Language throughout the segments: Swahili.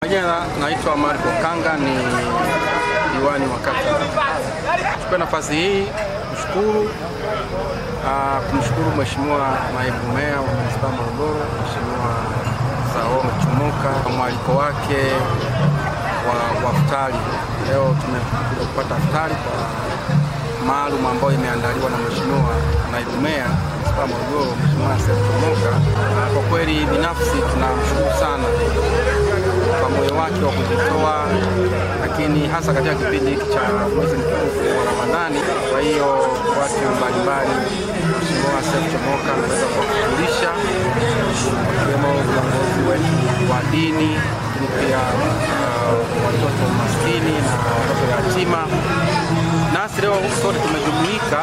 majina naitwa Marco Kanga, ni diwani wa kata. Chukua nafasi hii kumshukuru Mheshimiwa Naibu Meya wa Manispaa ya Morogoro, Mheshimiwa Salome Chomoka kwa mwaliko wake wa iftari. Leo tumekuja kupata iftari kwa maalum ambayo imeandaliwa na Mheshimiwa Naibu Meya wa Manispaa ya Morogoro, Mheshimiwa Salome Chomoka. Kwa kweli binafsi tunamshukuru sana kwa moyo wake wa kujitoa, lakini hasa katika kipindi hiki cha mwezi mtukufu wa Ramadhani. Kwa hiyo watu mbalimbali Mheshimiwa Salome Chomoka anaweza kuwakulisha kama viongozi wetu wa dini, lakini pia watoto maskini na watoto yatima. Nasi leo sote tumejumuika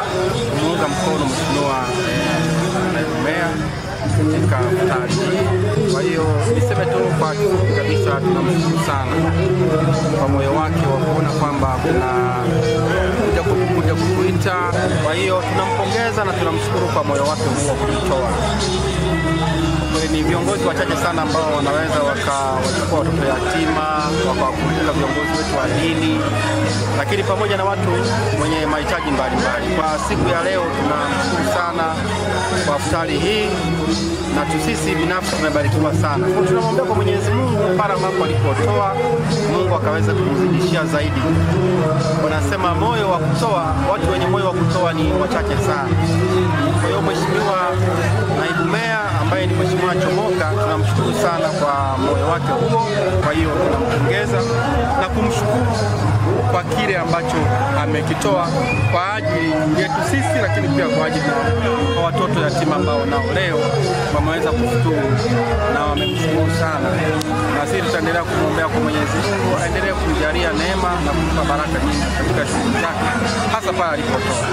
kumuunga mkono Mheshimiwa Naibu Meya katika iftari. Kwa hiyo niseme tu kwa kifupi kabisa, tunamshukuru sana kwa moyo wake wa kuona kwamba kuna kuja kutuita. Kwa hiyo tunampongeza na tunamshukuru kwa moyo wake huo wa kujitoa. Ni viongozi wachache sana ambao wanaweza wakachukua watoto yatima, wakawakumbuka viongozi wetu wa dini, lakini pamoja na watu wenye mahitaji mbalimbali. Kwa siku ya leo tunamshukuru sana kwa iftari hii, na sisi binafsi tumebarikiwa sana. Kwa tunamwomba kwa Mwenyezi Mungu pale ambapo alipotoa, Mungu akaweza kumzidishia zaidi. Wanasema moyo wa kutoa, watu wenye moyo wa kutoa ni wachache sana. Kwa hiyo Mheshimiwa Naibu Meya ambaye ni Mheshimiwa Chomoka, tunamshukuru sana kwa moyo wake huo. Kwa hiyo tunampongeza na kumshukuru kwa kile ambacho amekitoa kwa ajili yetu sisi, lakini pia kwa ajili ya watoto yatima ambao nao leo wameweza kufuturu na wamemshukuru sana. Na sisi tutaendelea kumwombea kwa Mwenyezi Mungu aendelee kumjalia neema na kumpa baraka nyingi katika shughuli zake, hasa pale alipotoa.